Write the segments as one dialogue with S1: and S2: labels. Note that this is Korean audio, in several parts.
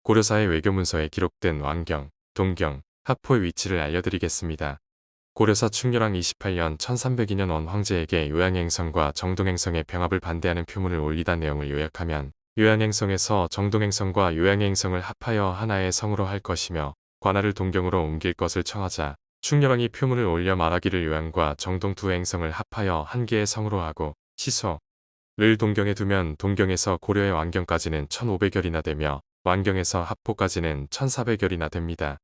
S1: 고려사의 외교문서에 기록된 왕경, 동경, 하포의 위치를 알려드리겠습니다. 고려사 충렬왕 28년 1302년 원 황제에게 요양행성과 정동행성의 병합을 반대하는 표문을 올리다 내용을 요약하면 요양행성에서 정동행성과 요양행성을 합하여 하나의 성으로 할 것이며 관할을 동경으로 옮길 것을 청하자 충렬왕이 표문을 올려 말하기를 요양과 정동 두 행성을 합하여 한 개의 성으로 하고 시소를 동경에 두면 동경에서 고려의 왕경까지는 1500열이나 되며 왕경에서 하포까지는 1400열이나 됩니다.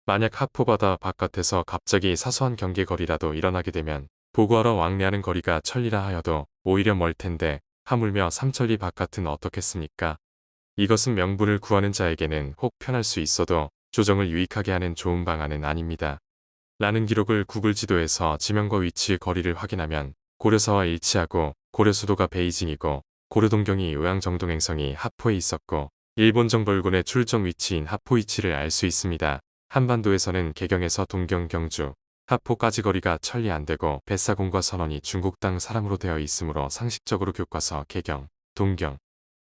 S1: 만약 하포바다 바깥에서 갑자기 사소한 경계거리라도 일어나게 되면 보고하러 왕래하는 거리가 천리라 하여도 오히려 멀 텐데 하물며 삼천리 바깥은 어떻겠습니까? 이것은 명분을 구하는 자에게는 혹 편할 수 있어도 조정을 유익하게 하는 좋은 방안은 아닙니다. 라는 기록을 구글 지도에서 지명과 위치의 거리를 확인하면 고려사와 일치하고 고려 수도가 베이징이고 고려 동경이 요양 정동행성이 하포에 있었고 일본 정벌군의 출정 위치인 하포 위치를 알 수 있습니다. 한반도에서는 개경에서 동경 경주, 하포까지 거리가 천리 안되고 뱃사공과 선원이 중국 땅 사람으로 되어 있으므로 상식적으로 교과서 개경, 동경,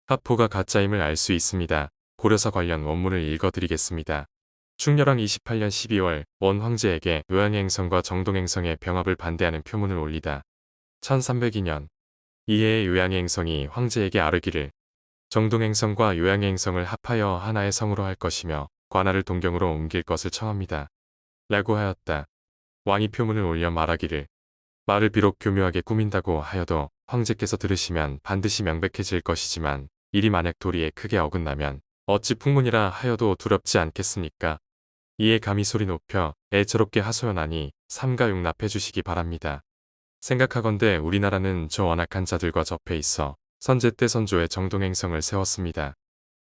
S1: 하포가 가짜임을 알 수 있습니다. 고려사 관련 원문을 읽어드리겠습니다. 충렬왕 28년 12월 원 황제에게 요양행성과 정동행성의 병합을 반대하는 표문을 올리다. 1302년 이해의 요양행성이 황제에게 아뢰기를 정동행성과 요양행성을 합하여 하나의 성으로 할 것이며 관할을 동경으로 옮길 것을 청합니다. 라고 하였다. 왕이 표문을 올려 말하기를 말을 비록 교묘하게 꾸민다고 하여도 황제께서 들으시면 반드시 명백해질 것이지만 일이 만약 도리에 크게 어긋나면 어찌 풍문이라 하여도 두렵지 않겠습니까? 이에 감히 소리 높여 애처롭게 하소연하니 삼가 용납해 주시기 바랍니다. 생각하건대 우리나라는 저 완악한 자들과 접해 있어 선제 때 선조의 정동행성을 세웠습니다.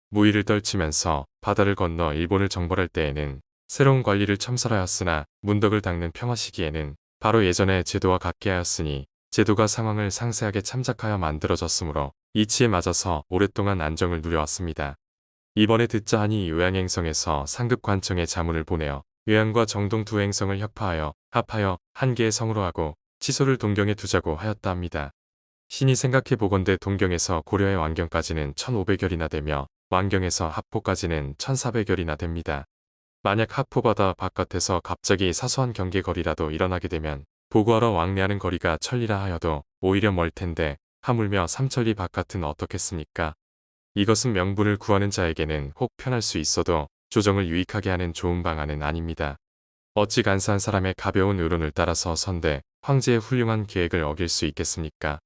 S1: 무의를 떨치면서 바다를 건너 일본을 정벌할 때에는 새로운 관리를 첨설하였으나 문덕을 닦는 평화 시기에는 바로 예전의 제도와 같게 하였으니 제도가 상황을 상세하게 참작하여 만들어졌으므로 이치에 맞아서 오랫동안 안정을 누려왔습니다. 이번에 듣자 하니 요양행성에서 상급 관청에 자문을 보내어 요양과 정동 두 행성을 합하여 한 개의 성으로 하고 치소를 동경에 두자고 하였다 합니다. 신이 생각해보건대 동경에서 고려의 왕경까지는 1500열이나 되며 왕경에서 하포까지는 1400열이나 됩니다. 만약 하포바다 바깥에서 갑자기 사소한 경계거리라도 일어나게 되면 보고하러 왕래하는 거리가 천리라 하여도 오히려 멀 텐데 하물며 삼천리 바깥은 어떻겠습니까? 이것은 명분을 구하는 자에게는 혹 편할 수 있어도 조정을 유익하게 하는 좋은 방안은 아닙니다. 어찌 간사한 사람의 가벼운 의론을 따라서 선대 황제의 훌륭한 계획을 어길 수 있겠습니까?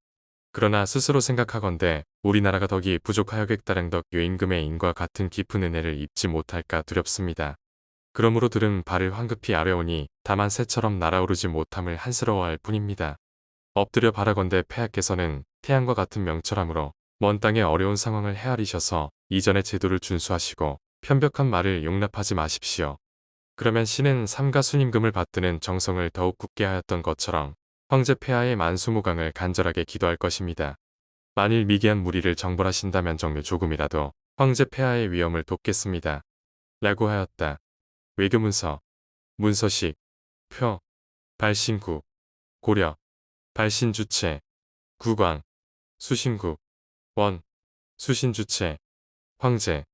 S1: 그러나 스스로 생각하건대 우리나라가 덕이 부족하여객다랭덕 요임금의 인과 같은 깊은 은혜를 입지 못할까 두렵습니다. 그러므로 들은 발을 황급히 아뢰오니 다만 새처럼 날아오르지 못함을 한스러워할 뿐입니다. 엎드려 바라건대 폐하께서는 태양과 같은 명철함으로 먼 땅의 어려운 상황을 헤아리셔서 이전의 제도를 준수하시고 편벽한 말을 용납하지 마십시오. 그러면 신은 삼가 순임금을 받드는 정성을 더욱 굳게 하였던 것처럼 황제 폐하의 만수무강을 간절하게 기도할 것입니다. 만일 미개한 무리를 정벌하신다면 정묘 조금이라도 황제 폐하의 위엄을 돕겠습니다. 라고 하였다. 외교문서, 문서식, 표, 발신국, 고려, 발신주체, 국왕, 수신국, 원, 수신주체, 황제,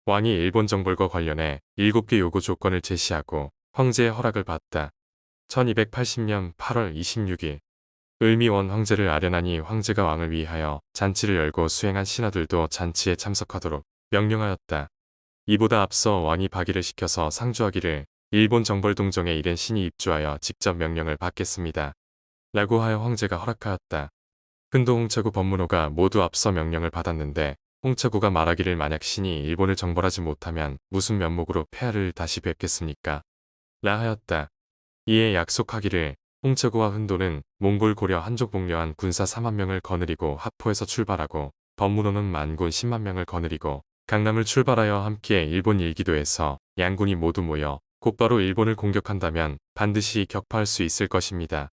S1: 왕이 일본 정벌과 관련해 7개 요구 조건을 제시하고 황제의 허락을 받다. 1280년 8월 26일 을미원 황제를 아련하니 황제가 왕을 위하여 잔치를 열고 수행한 신하들도 잔치에 참석하도록 명령하였다. 이보다 앞서 왕이 박의를 시켜서 상주하기를 일본 정벌 동정에 이른 신이 입주하여 직접 명령을 받겠습니다. 라고 하여 황제가 허락하였다. 근도 홍차구 법문호가 모두 앞서 명령을 받았는데 홍차구가 말하기를 만약 신이 일본을 정벌하지 못하면 무슨 면목으로 폐하를 다시 뵙겠습니까? 라 하였다. 이에 약속하기를 홍차구와 흔도는 몽골 고려 한족 복려한 군사 4만 명을 거느리고 하포에서 출발하고 법문호는 만군 10만 명을 거느리고 강남을 출발하여 함께 일본 일기도에서 양군이 모두 모여 곧바로 일본을 공격한다면 반드시 격파할 수 있을 것입니다.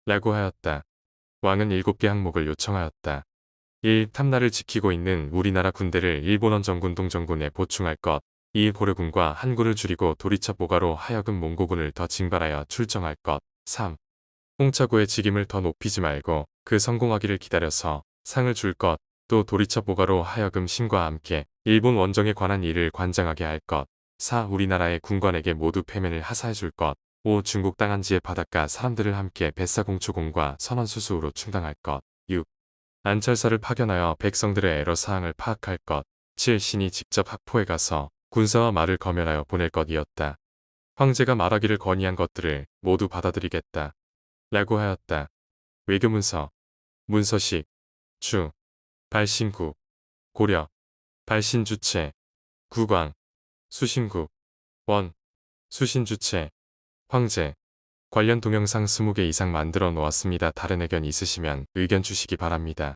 S1: 라고 하였다. 왕은 7개 항목을 요청하였다. 1. 탐나를 지키고 있는 우리나라 군대를 일본 원정군 동정군에 보충할 것. 2. 고려군과 한군을 줄이고 도리처 보가로 하여금 몽고군을 더 징발하여 출정할 것. 3. 홍차구의 직임을 더 높이지 말고 그 성공하기를 기다려서 상을 줄 것. 또 도리처 보가로 하여금 신과 함께 일본 원정에 관한 일을 관장하게 할 것. 4. 우리나라의 군관에게 모두 패면을 하사해 줄 것. 5. 중국 땅한지의 바닷가 사람들을 함께 뱃사공초공과 선원수수로 충당할 것. 6. 안철사를 파견하여 백성들의 애로사항을 파악할 것. 7. 신이 직접 학포에 가서 군사와 말을 검열하여 보낼 것이었다. 황제가 말하기를 건의한 것들을 모두 받아들이겠다. 라고 하였다. 외교문서, 문서식, 주, 발신국, 고려, 발신주체, 국왕, 수신국, 원, 수신주체, 황제. 관련 동영상 20개 이상 만들어 놓았습니다. 다른 의견 있으시면 의견 주시기 바랍니다.